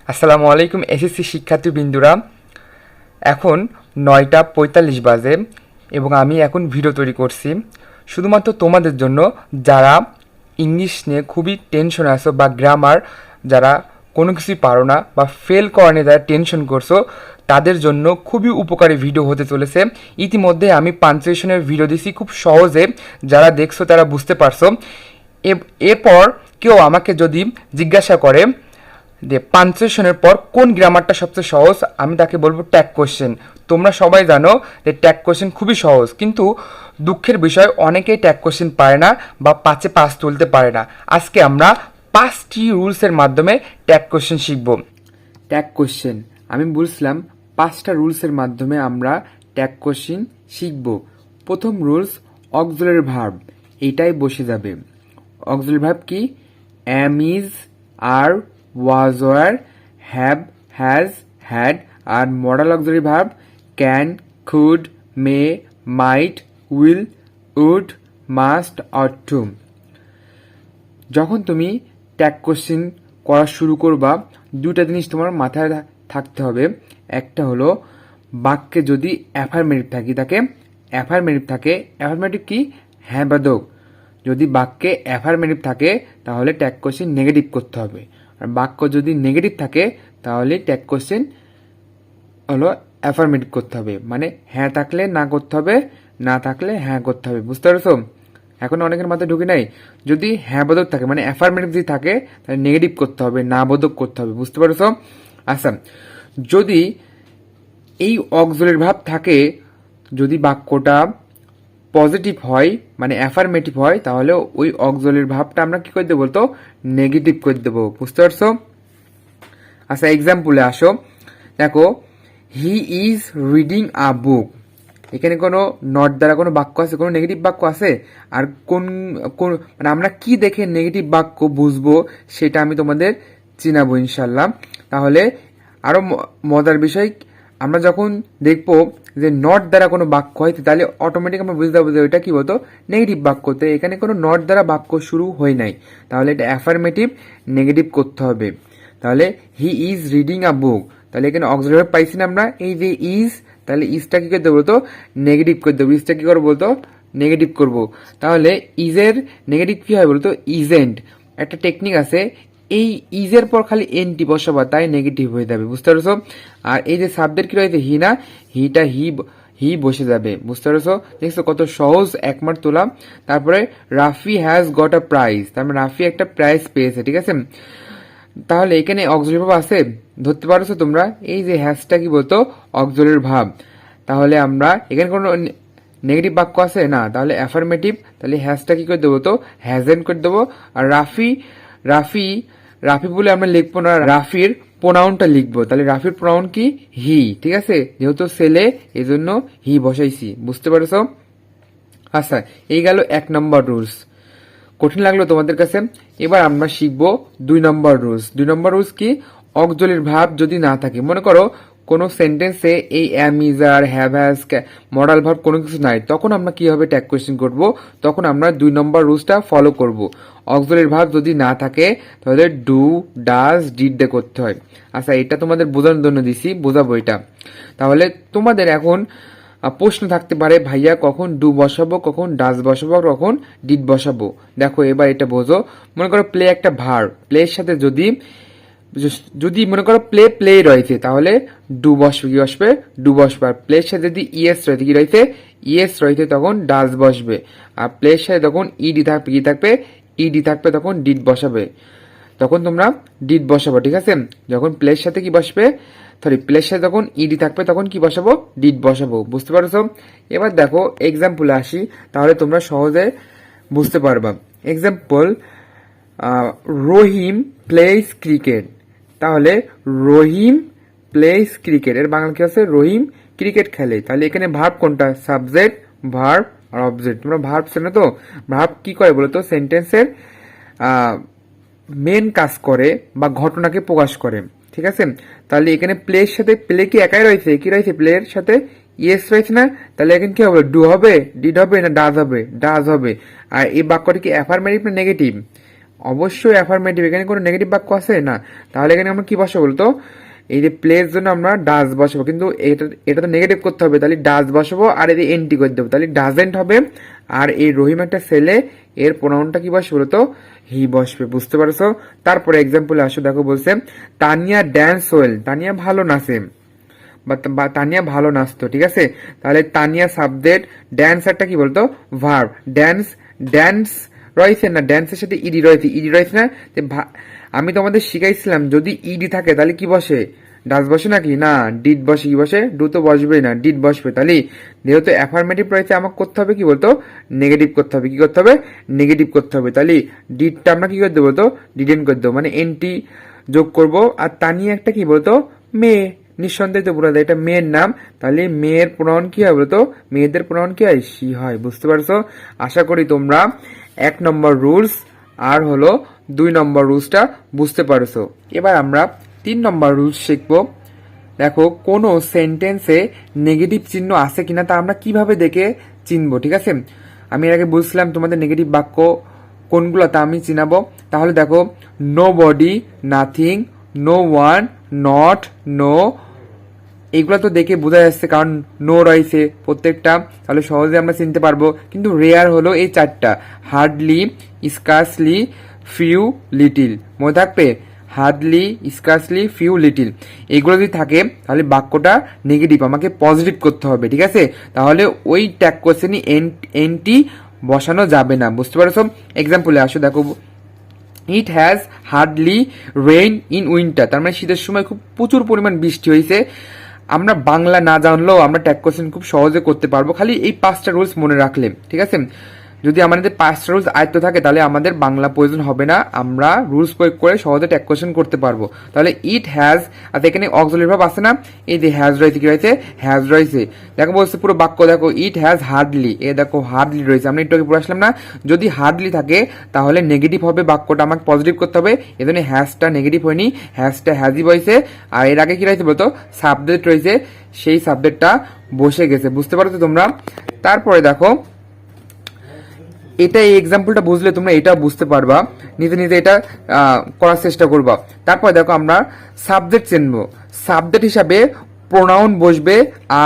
আসসালামু আলাইকুম এসএসসি শিক্ষার্থীবৃন্দুরা। এখন 9টা 45 বাজে এবং আমি এখন ভিডিও তৈরি করছি শুধুমাত্র তোমাদের জন্য, যারা ইংলিশ নিয়ে খুবই টেনশনে আছো বা গ্রামার যারা কোনো কিছুই পারো না বা ফেল করা নিয়ে যারা টেনশন করছো, তাদের জন্য খুবই উপকারী ভিডিও হতে চলেছে। ইতিমধ্যে আমি পাঞ্চুয়েশনের ভিডিও দিছি খুব সহজে, যারা দেখছো তারা বুঝতে পারছো। এরপর কেউ আমাকে যদি জিজ্ঞাসা করে যে পাঞ্চুয়েশনের পর কোন গ্রামারটা সবচেয়ে সহজ, আমি তাকে বলবো ট্যাগ কোশ্চেন। তোমরা সবাই জানো যে ট্যাগ কোশ্চেন খুবই সহজ, কিন্তু দুঃখের বিষয় অনেকেই ট্যাগ কোশ্চেন পারে না বা 5-এ 5 তুলতে পারে না। আজকে আমরা 5টি রুলসের মাধ্যমে ট্যাগ কোশ্চেন শিখব। ট্যাগ কোশ্চেন আমি বলছিলাম 5টা রুলসের মাধ্যমে আমরা ট্যাগ কোশ্চেন শিখব। প্রথম রুলস, অক্সিলারি ভার্ব এইটাই বসে যাবে। অক্সিলারি ভার্ব কি? Am, is, are, was, were, have, has, had, আর modal auxiliary verb can, could, may, might, will, would, must, ought to। যখন তুমি ট্যাগ কোশ্চেন করা শুরু করবা, দুটা জিনিস তোমার মাথায় থাকতে হবে। একটা হলো বাক্যে যদি অ্যাফার্মেটিভ থাকে অ্যাফার্মেটিভ কি? হ্যাঁ বাদক। যদি বাক্যে অ্যাফার্মেটিভ থাকে তাহলে ট্যাগ কোশ্চেন নেগেটিভ করতে হবে, আর বাক্য যদি নেগেটিভ থাকে তাহলে ট্যাগ কোশ্চেন হলো অ্যাফার্মেটিভ করতে হবে। মানে হ্যাঁ থাকলে না করতে হবে, না থাকলে হ্যাঁ করতে হবে। বুঝতে পারছো? এখন অনেকের মাথায় ঢুকে নাই, যদি হ্যাঁ বোধক থাকে মানে অ্যাফার্মেটিভ যদি থাকে তাহলে নেগেটিভ করতে হবে, না বোধক করতে হবে। বুঝতে পারছো? আচ্ছা, যদি এই অক্সিলারি ভার্ব থাকে, যদি বাক্যটা পজিটিভ হয় মানে অ্যাফার্মেটিভ হয়, তাহলে ওই অক্সিলারি ভার্বটা আমরা কি করে দেবো বলতো? নেগেটিভ করে দেবো। বুঝতে পারছো? আচ্ছা, এক্সাম্পলে আসো। দেখো, হি ইজ রিডিং আ বুক। এখানে কোনো নট দ্বারা কোনো বাক্য আছে, কোনো নেগেটিভ বাক্য আছে? আর কোন কোন মানে আমরা কি দেখে নেগেটিভ বাক্য বুঝবো সেটা আমি তোমাদের চিনাবো ইনশাল্লাহ। তাহলে আরো মজার বিষয়, আমরা যখন দেখবো যে নট দ্বারা কোনো বাক্য হয়, তাহলে অটোমেটিক আমরা বুঝতে পারবো যে ওইটা কি বলতো? নেগেটিভ বাক্যতে। এখানে কোনো নট দ্বারা বাক্য শুরু হয় নাই, তাহলে এটা অ্যাফার্মেটিভ নেগেটিভ করতে হবে। তাহলে হি ইজ রিডিং আ বুক, তাহলে এখানে অক্সিলারি ভার্ব পাইছি না আমরা, এই যে ইজ, তাহলে ইজটা কি করে দেবো বলতো? নেগেটিভ করে দেবো। ইজটা কি করবো বলতো? নেগেটিভ করবো। তাহলে ইজের নেগেটিভ কি হয় বলতো? ইজেন্ট। একটা টেকনিক আছে, এই ইজের পর খালি এনটি বসাবা, তাই নেগেটিভ হয়ে যাবে। বুঝতে পারছো? আর এই যে সাবজেক্ট কি রয়েছে হি, না হিটা হি বসে যাবে। বুঝতে পারছো? দেখছো কত সহজ, 1 মার্ক তোলাম। তারপরে Rafi has got a prize, তার মানে রাফি একটা প্রাইজ পেয়েছে। ঠিক আছে, তাহলে এখানে অক্সিলারি ভার্ব আছে, ধরতে পারছো তোমরা? এই যে হ্যাজটা কি বলতো? Auxiliary verb. তাহলে আমরা এখানে কোনো নেগেটিভ বাক্য আছে না, তাহলে অ্যাফার্মেটিভ। তাহলে হ্যাজটা কি করে দেবো? তো হ্যাজেন্ট করে দেবো। আর রাফি রাফি রাফি বলে আমরা লিখবো না, রাফির প্রোনাউনটা লিখবো। তাহলে রাফির প্রোনাউন কি? হি। ঠিক আছে, যেহেতু ছেলে এই জন্য হি বসাইছি। বুঝতে পারছো? আচ্ছা, এই গেল 1 নম্বর রুলস। কঠিন লাগলো তোমাদের কাছে? এবার আমরা শিখবো 2 নম্বর রুলস। 2 নম্বর রুলস কি? অক্সিলারি ভার্ব যদি না থাকে, মনে করো কোনো সেন্টেন্সে এই am, is, are, have, has, modal verb কোনো কিছু নাই, তখন আমরা কিভাবে ট্যাগ কোয়েশ্চেন করব? তখন আমরা 2 নম্বর রুলসটা ফলো করব। অক্সিলারি ভার্ব যদি না থাকে তাহলে ডু, ডাজ, ডিড দিয়ে করতে হয়। আচ্ছা, এটা তোমাদের বোঝানোর জন্য দিছি, বোঝাবো এটা। তাহলে তোমাদের এখন প্রশ্ন থাকতে পারে, ভাইয়া কখন ডু বসাবো, কখন ডাজ বসাবো, কখন ডিড বসাবো? দেখো এবার এটা বোঝো। মনে করো প্লে একটা ভার্ব, প্লের সাথে যদি যদি মনে করো প্লে রয়েছে, তাহলে ডু বসবে। কি বসবে? ডু বসবে। আর প্লের সাথে যদি ইএস রয়েছে, কি রয়েছে? ইএস রয়েছে, তখন ডাজ বসবে। আর প্লের সাথে তখন ইডি থাকবে, কি থাকবে? ইডি থাকবে, তখন ডিড বসাবে। তখন তোমরা ডিড বসাবো। ঠিক আছে, যখন প্লের সাথে কি বসবে, সরি প্লের সাথে যখন ইডি থাকবে তখন কি বসাবো? ডিড বসাবো। বুঝতে পারছো? এবার দেখো এক্সাম্পলে আসি, তাহলে তোমরা সহজে বুঝতে পারবা। এক্সাম্পল, রহিম প্লেস ক্রিকেট। তাহলে রহিম প্লেস ক্রিকেট, এর বাংলা কি আছে? রহিম ক্রিকেট খেলে। তাহলে এখানে ভার্ব কোনটা? সাবজেক্ট, ভার্ব আর অবজেক্ট। তোমরা ভার্ব চেনো তো? ভার্ব কি করে বলতো? সেন্টেন্সের মেন কাজ করে বা ঘটনাকে প্রকাশ করে। ঠিক আছে, তাহলে এখানে প্লের সাথে প্লে কি একাই রয়েছে? কি রয়েছে? প্লের সাথে ইয়েস রয়েছে না? তাহলে এখানে কি হবে? ডু হবে, ডিড হবে, না ডাজ হবে? ডাজ হবে। আর এই বাক্যটি কি অ্যাফার্মেটিভ না নেগেটিভ? অবশ্যই অ্যাফার্মেটিভ, এখানে কোনো নেগেটিভ বাক্য আছে না। তাহলে এখানে আমরা কি বসাবো বলতো, এই যে প্লের জন্য আমরা ডাজ বসাবো, কিন্তু এটা তো নেগেটিভ করতে হবে, তাহলে ডাজ বসাবো আর এই এনটি করে দেবো, তাহলে ডাজেন্ট হবে। আর এই রহিম একটা ছেলে, এর প্রোনাউনটা কি বসবে বলতো, হি বসবে। বুঝতে পারছো? তারপরে এক্সাম্পল আসো, দেখো বলছে তানিয়া ড্যান্স ওয়েল, তানিয়া ভালো নাচে বা তানিয়া ভালো নাচতো, ঠিক আছে। তাহলে তানিয়া সাবজেক্ট, ড্যান্সারটা কি বলতো, ভার্ব। ড্যান্স, ড্যান্স রয়েছে না, ড্যান্সের সাথে ইডি রয়েছে, ইডি রয়েছে না। আমি তোমাদের শিখাইছিলাম যদি ইডি থাকে তাহলে কি বসে, ডাস বসে নাকি, না ডিড বসে। কি বসে, ডু তো বসবেই না, ডিড বসবে। তাহলে যেহেতু অ্যাফার্মেটিভ রয়েছে আমাকে করতে হবে কি বলতো, নেগেটিভ করতে হবে। কি করতে হবে, নেগেটিভ করতে হবে। তাহলে ডিডটা আমরা কি করে দেবো তো, ডিডেন্ট করে দেবো, মানে এনটি যোগ করব। আর তানিয়া একটা কি বলতো, মেয়ে, নিঃসন্দেহে তো বোঝা যায় এটা মেয়ের নাম। তাহলে মেয়ের প্রোনাউন কি হবে বলতো, মেয়েদের প্রোনাউন কি হয়, সি হয়। বুঝতে পারছো? আশা করি তোমরা 1 নম্বর রুলস আর হলো 2 নম্বর রুলসটা বুঝতে পারছো। এবার আমরা 3 নম্বর রুলস শিখবো। দেখো কোনো সেন্টেন্সে নেগেটিভ চিহ্ন আছে কিনা তা আমরা কিভাবে দেখে চিনবো, ঠিক আছে। আমি এর আগে বুঝলাম তোমাদের নেগেটিভ বাক্য কোনগুলো তা আমি চিনাবো। তাহলে দেখো nobody, nothing, no one, not, no, এইগুলো তো দেখে বোঝা যাচ্ছে কারণ নো রয়েছে প্রত্যেকটা, তাহলে সহজে আমরা চিনতে পারবো। কিন্তু রেয়ার হলো এই 4টা, হার্ডলি, স্কার্সলি, ফিউ, লিটিল। মনে থাকবে, হার্ডলি, স্কার্সলি, ফিউ, লিটিল, এগুলো যদি থাকে তাহলে বাক্যটা নেগেটিভ, আমাকে পজিটিভ করতে হবে, ঠিক আছে। তাহলে ওই ট্যাগ কোশ্চেনই এনটি বসানো যাবে না। বুঝতে পারছো? এক্সাম্পলে আসো, দেখো it has hardly rain in winter, তার মানে শীতের সময় খুব প্রচুর পরিমাণ বৃষ্টি হয়েছে। আমরা বাংলা না জানলেও আমরা ট্যাগ কোশ্চেন খুব সহজে করতে পারবো, খালি এই 5টা রুলস মনে রাখলে, ঠিক আছে। যদি আমাদের 5টা রুলস আয়ত্ত থাকে তাহলে আমাদের বাংলা প্রয়োজন হবে না, আমরা রুলস প্রয়োগ করে সহজে ট্যাগ কোশ্চেন করতে পারবো। তাহলে ইট হ্যাজ, আর এখানে অক্সিলারি ভার্ব আছে না, এই যে হ্যাজ রয়েছে, কি রয়েছে, হ্যাজ রয়েছে। দেখো বলছে পুরো বাক্য দেখো, ইট হ্যাজ হার্ডলি, এ দেখো হার্ডলি রয়েছে, আমরা একটু আগে পড়ে আসলাম না। যদি হার্ডলি থাকে তাহলে নেগেটিভ হবে, বাক্যটা আমাকে পজিটিভ করতে হবে, এজন্য হ্যাজটা নেগেটিভ হয়নি, হ্যাজটা হ্যাজই বসে। আর এর আগে কি রয়েছে বলতো, সাবজেক্ট রয়েছে, সেই সাবজেক্টটা বসে গেছে। বুঝতে পারছো তোমরা? তারপরে দেখো এটা, এই এক্সাম্পলটা বুঝলে তোমরা এটাও বুঝতে পারবা, নিজে নিজে এটা করার চেষ্টা করবা। তারপর দেখো আমরা সাবজেক্ট চিনবো, সাবজেক্ট হিসাবে প্রোনাউন বসবে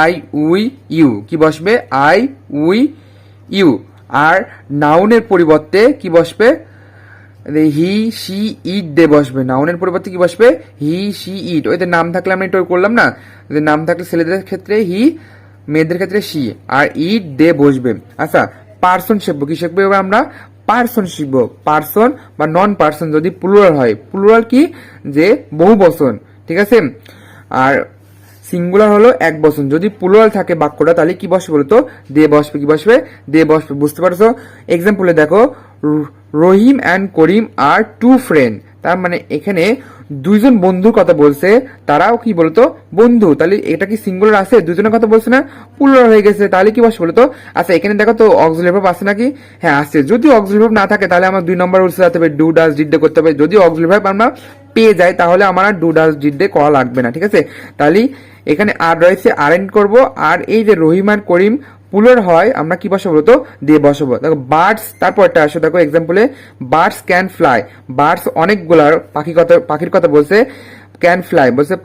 আই, উই, ইউ। কি বসবে, আই, উই, ইউ। আর নাউনের পরিবর্তে কি বসবে, হি, সি, ইট দে বসবে। নাউনের পরিবর্তে কি বসবে, হি, সি, ইট। ওইদের নাম থাকলে আমরা এটা করলাম না, যে নাম থাকলে ছেলেদের ক্ষেত্রে হি, মেয়েদের ক্ষেত্রে সি, আর ইট দে বসবে। আচ্ছা পার্সন শিখবো, কি শিখবো এবার আমরা, পার্সন শিখবো। পার্সন বা নন পার্সন যদি প্লুরাল হয়, প্লুরাল কি, যে বহু বচন, ঠিক আছে। আর সিঙ্গুলার হলো এক বচন। যদি প্লুরাল থাকে বাক্যটা তাহলে কি বসবে বলতো, দে বসবে। কি বসবে, দে বসবে। বুঝতে পারছো? এক্সাম্পলে দেখো রহিম অ্যান্ড করিম আর 2 ফ্রেন্ড, তার মানে এখানে 2জন বন্ধুর কথা বলছে, তারাও কি বলতো, বন্ধু। তাহলে এটা কি সিঙ্গুলার আছে, 2জনের কথা বলছে না, প্লুরাল হয়ে গেছে, তাহলে কি বসবে বলতো। আচ্ছা এখানে দেখো তো অক্সিলারি ভার্ব আছে নাকি, হ্যাঁ আছে। যদি অক্সিলারি ভার্ব না থাকে তাহলে আমার 2 নম্বর রুলসে যেতে হবে, ডু, ডাজ, ডিড, ডে করতে হবে। যদি অক্সিলারি ভার্ব আমরা পেয়ে যাই তাহলে আমার আর ডু, ডাজ, ডিড, ডে করা লাগবে না, ঠিক আছে। তাহলে এখানে আর রয়েছে আরেন্ট করব। আর এই যে রহিম আর করিম প্লুরাল হয়, আমরা কি বসাবো বলতো, দিয়ে বসাবো। দেখো বার্ডস, তারপরটা আসো, দেখো এক্সাম্পলে বার্ডস ক্যান ফ্লাই। বার্ডস অনেকগুলার পাখির কথা বলছে, ক্যান ফ্লাই বলছে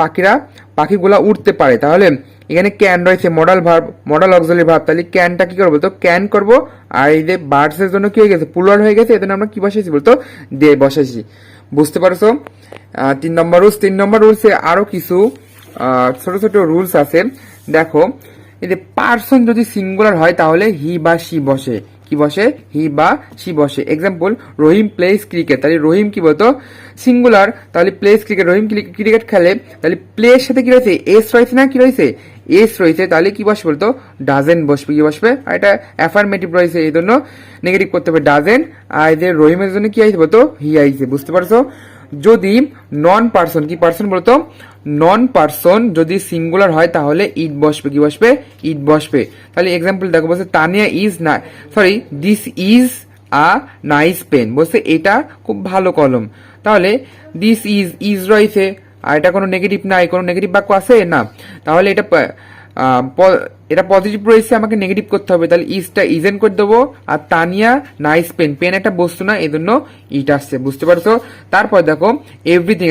পাখিগুলা উঠতে পারে। তাহলে এখানে ক্যান রয়েছে modal verb, modal auxiliary verb, তাহলে ক্যানটা কি করবো তো, ক্যান করবো। আর এই যে বার্ডস এর জন্য কি হয়ে গেছে, প্লুরাল হয়ে গেছে, এজন্য আমরা কি বসাইছি বলতো, দিয়ে বসাইছি। বুঝতে পারছো? 3 নম্বর রুলস। 3 নম্বর রুলসে আরো কিছু ছোট ছোট রুলস আছে। দেখো এই যে পার্সন যদি সিঙ্গুলার হয় তাহলে হি বা সি বসে। কি বসে, হি বা সি বসে। এক্সাম্পল রহিম প্লেস ক্রিকেট, তাহলে রহিম কি বলতো, সিঙ্গুলার, তাহলে প্লেস ক্রিকেট, রহিম ক্রিকেট খেলে, তাহলে প্লের সাথে কি রয়েছে, এস রয়েছে না, কি রয়েছে, এস রয়েছে, তাহলে কি বসবে বলতো, ডাজেন বসবে। কি বসবে, আর এটা অ্যাফার্মেটিভ রয়েছে এই জন্য নেগেটিভ করতে হবে, ডাজেন। আর যে রহিমের জন্য কি আইছে বলতো, হি আইছে। বুঝতে পারছো? যদি নন পার্সন, কি পার্সন বলতো, নন পার্সন যদি সিঙ্গুলার হয় তাহলে ইট বসবে। কি বসবে, ইট বসবে। তাহলে এক্সাম্পল দেখো বলছে তানিয়া ইজ না, sorry this is a nice pen, বলছে এটা খুব ভালো কলম। তাহলে দিস ইজ রয়েছে, আর এটা কোনো নেগেটিভ নাই, কোনো নেগেটিভ বাক্য আছে না, তাহলে এটা এটা পজিটিভ রয়েছে, আমাকে নেগেটিভ করতে হবে, তাহলে ইজটা ইজেন করে দেবো। আর তানিয়া নাইস পেন, পেন একটা বস্তু না, এই জন্য ইট আসছে, বুঝতে পারছো। তারপর দেখো এভরিথিং,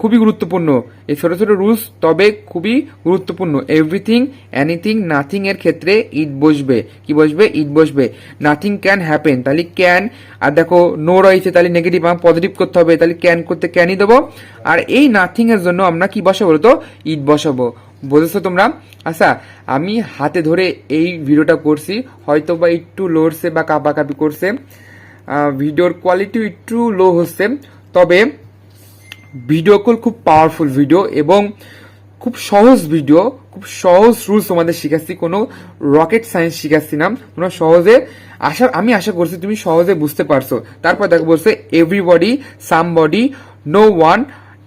খুবই গুরুত্বপূর্ণ এই ছোট ছোট রুলস, তবে খুবই গুরুত্বপূর্ণ। এভরিথিং, এনিথিং, নাথিং এর ক্ষেত্রে ইট বসবে, কি বসবে? ইট বসবে। নাথিং ক্যান হ্যাপেন, তাহলে ক্যান। আর দেখো নো রয়েছে, তাহলে নেগেটিভ, আমার পজিটিভ করতে হবে, তাহলে ক্যান করতে ক্যানই দেবো। আর এই নাথিং এর জন্য আমরা কি বসাবো তো? ইট বসাবো, বুঝেছো তোমরা? আচ্ছা, আমি হাতে ধরে এই ভিডিওটা করছি, হয়তো বা একটু লড়ছে বা কাঁপাকাঁপি করছে, ভিডিওর কোয়ালিটি একটু লো হচ্ছে, তবে ভিডিও কল খুব পাওয়ারফুল ভিডিও এবং খুব সহজ ভিডিও, খুব সহজ রুলস তোমাদের শিখাচ্ছি, কোনো রকেট সায়েন্স শিখাচ্ছি না, তোমরা সহজে আমি আশা করছি তুমি সহজে বুঝতে পারছো। তারপর দেখো বলছে everybody, somebody, no one,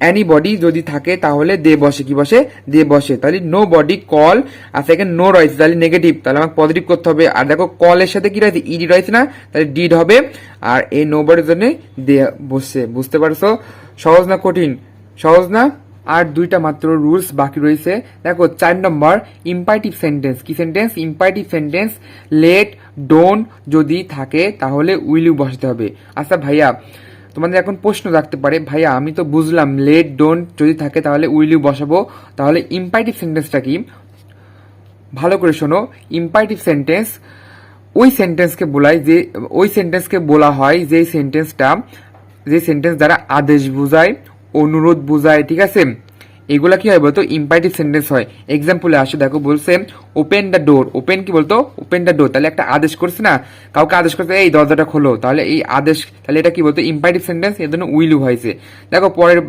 anybody যদি থাকে তাহলে দে বসে, কি বসে? দে বসে। তাহলে নো বডি, কল, আর সেকেন্ড নো রয়েছে, তাহলে নেগেটিভ, তাহলে আমাকে পজিটিভ করতে হবে। আর দেখো কলের সাথে কি রয়েছে? ইডি রয়েছে না, তাহলে ডিড হবে। আর এই নো বডির জন্য দে বসছে, বুঝতে পারছো? সহজ না কঠিন? সহজ না? আর দুইটা মাত্র রুলস বাকি রয়েছে। দেখো 4 নম্বর, ইম্পারেটিভ সেন্টেন্স। কি sentence? Imperative sentence. Let, don't যদি থাকে তাহলে উইল ইউ বসাতে হবে। আচ্ছা ভাইয়া, তোমাদের এখন প্রশ্ন রাখতে পারে, ভাইয়া আমি তো বুঝলাম লেট ডোন্ট যদি থাকে তাহলে উইল ইউ বসাবো, তাহলে ইম্পারেটিভ সেন্টেন্সটা কি? ভালো করে শোনো। ইম্পারেটিভ সেন্টেন্স ওই সেন্টেন্সকে বলা হয় যে সেন্টেন্স দ্বারা আদেশ বোঝায়, অনুরোধ বোঝায়, ঠিক আছে? এগুলা কি হয় বলতো? ইম্পারেটিভ সেন্টেন্স হয়। এক্সাম্পলে আসে, দেখো বলছে ওপেন দ্য ডোর। ওপেন কি বলতো? ওপেন দ্য ডোর, তাহলে একটা আদেশ করছে না, কাউকে আদেশ করছে এই দরজাটা খোলো, তাহলে এই আদেশ, তাহলে এটা কি বলতো? ইম্পারেটিভ সেন্টেন্স, এর জন্য উইল হয়েছে। দেখো পরের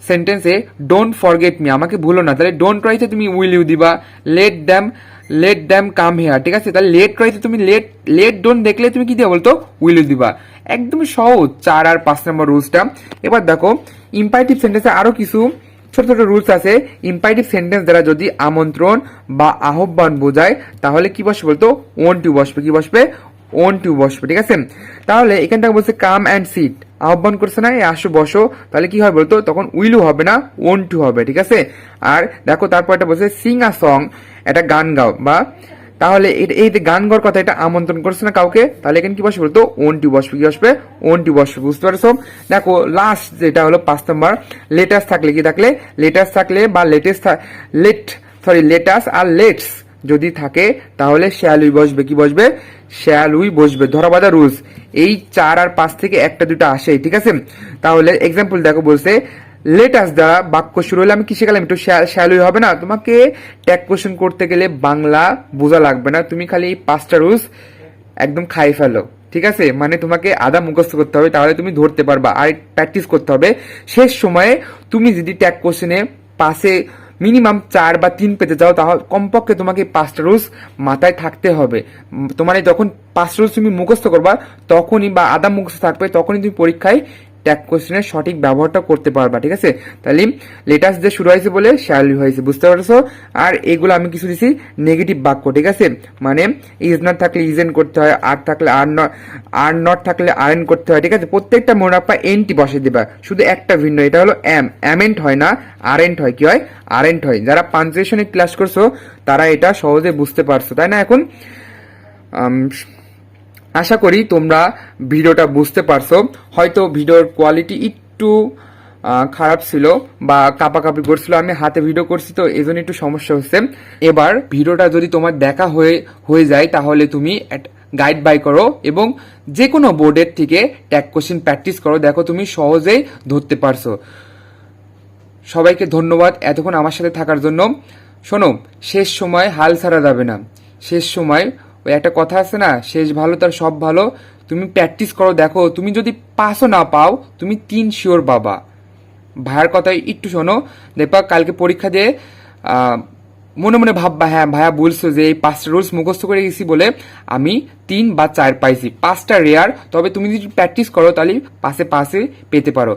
সেন্টেন্সে ডোন্ট ফরগেট মি, আমাকে ভুলো না, তাহলে ডোন্ট রয়েছে, তুমি উইল ইউ দিবা। লেট দ্যাম কাম হেয়ার, ঠিক আছে? তাহলে লেট রয়েছে, তুমি লেট ডোন্ট দেখলে তুমি কি দিবা বলতো? উইল ইউ দিবা। একদম সহজ 4 আর 5 নম্বর রুলসটা। এবার দেখো ইম্পারেটিভ সেন্টেন্সে আরো কিছু ছোট ছোট রুলস আছে। ইম্পারেটিভ সেন্টেন্স দ্বারা যদি আমন্ত্রণ বা আহ্বান বোঝায় তাহলে কি বসবে বলতো? ওন টু বসবে, কি বসবে? ওন টু বসবে, ঠিক আছে? তাহলে এখান থেকে বলছে কাম অ্যান্ড সিট, আহ্বান করছে না, আসো বসো, তাহলে কি হয় বলতো? তখন উইলও হবে না, ওন টু হবে, ঠিক আছে? আর দেখো তারপর এটা বলছে সিং আ সং, একটা গান গাও, বা তাহলে এই যে গান গাওয়ার কথা, এটা আমন্ত্রণ করছে না কাউকে, তাহলে এখানে কি বসবে বলতো? ওন টু বসবে, কি বসবে? ওন টু বসবে, বুঝতে পারছো? দেখো লাস্ট যেটা হলো 5 নম্বর, লেটাস থাকলে কি থাকলে? লেটাস থাকলে বা লেটাস আর লেটস যদি থাকে তাহলে শ্যাল উই বসবে, কি বসবে? শ্যাল উই বসবে। ধরা বাঁধা রুলস এই 4 আর 5 থেকে একটা দুটো আসে, ঠিক আছে? তাহলে এক্সাম্পল দেখো বলছে লেটাস দ্বারা বাক্য শুরু হলে আমি কি শিখালাম? একটু শ্যাল উই হবে না? তোমাকে ট্যাগ কোশ্চেন করতে গেলে বাংলা বোঝা লাগবে না, তুমি খালি এই 5টা রুলস একদম খাই ফেলো, ঠিক আছে? মানে তোমাকে আধা মুখস্থ করতে হবে, তাহলে তুমি ধরতে পারবা, আর প্র্যাকটিস করতে হবে। শেষ সময়ে তুমি যদি ট্যাগ কোশ্চেনে পাশে মিনিমাম 4 বা 3 পেতে চাও, তাহলে কমপক্ষে তোমাকে 5টা রুলস মাথায় থাকতে হবে। তোমার যখন 5 রুলস তুমি মুখস্থ করবা তখনই, বা আধা মুখস্থ থাকবে তখনই তুমি পরীক্ষায় ট্যাগ কোশ্চেনের সঠিক ব্যবহারটা করতে পারবা, ঠিক আছে? তাহলে লেটাস দিয়ে শুরু হয়েছে বলে শ্যাল হয়েছে, বুঝতে পারছো? আর এগুলো আমি কিছু দিছি নেগেটিভ বাক্য, ঠিক আছে? মানে ইজ নট থাকলে ইজেন করতে হয়, আর থাকলে আর নট থাকলে আরএন করতে হয়, ঠিক আছে? প্রত্যেকটা মনে রাখবা এনটি বসে দিবা, শুধু একটা ভিন্ন, এটা হলো অ্যামেন্ট হয় না, আরএন্ট হয়। কি হয়? আরএন্ট হয়। যারা পাঞ্চুয়েশনে ক্লাস করছো তারা এটা সহজে বুঝতে পারছো, তাই না? এখন আশা করি তোমরা ভিডিওটা বুঝতে পারছো। হয়তো ভিডিওর কোয়ালিটি একটু খারাপ ছিল বা কাঁপাকাঁপি করছিল, আমি হাতে ভিডিও করছি তো এই জন্য একটু সমস্যা হচ্ছে। এবার ভিডিওটা যদি তোমার দেখা হয়ে যায় তাহলে তুমি গাইড বাই করো এবং যে কোনো বোর্ডের থেকে ট্যাগ কোশ্চেন প্র্যাকটিস করো, দেখো তুমি সহজেই ধরতে পারছো। সবাইকে ধন্যবাদ এতক্ষণ আমার সাথে থাকার জন্য। শোনো, শেষ সময় হাল ছাড়া যাবে না। শেষ সময় ওই একটা কথা আছে না, শেষ ভালো তার সব ভালো। তুমি প্র্যাকটিস করো, দেখো তুমি যদি 5ও না পাও তুমি 3 শিওর পাবা। ভাইয়ার কথাই একটু শোনো, দেখবা কালকে পরীক্ষা দিয়ে মনে মনে ভাববা হ্যাঁ ভাইয়া বলছো যে এই 5টা রুলস মুখস্থ করে গেছি বলে আমি 3 বা 4 পাইছি। 5টা রেয়ার, তবে তুমি যদি প্র্যাকটিস করো তাহলে পাশে পেতে পারো।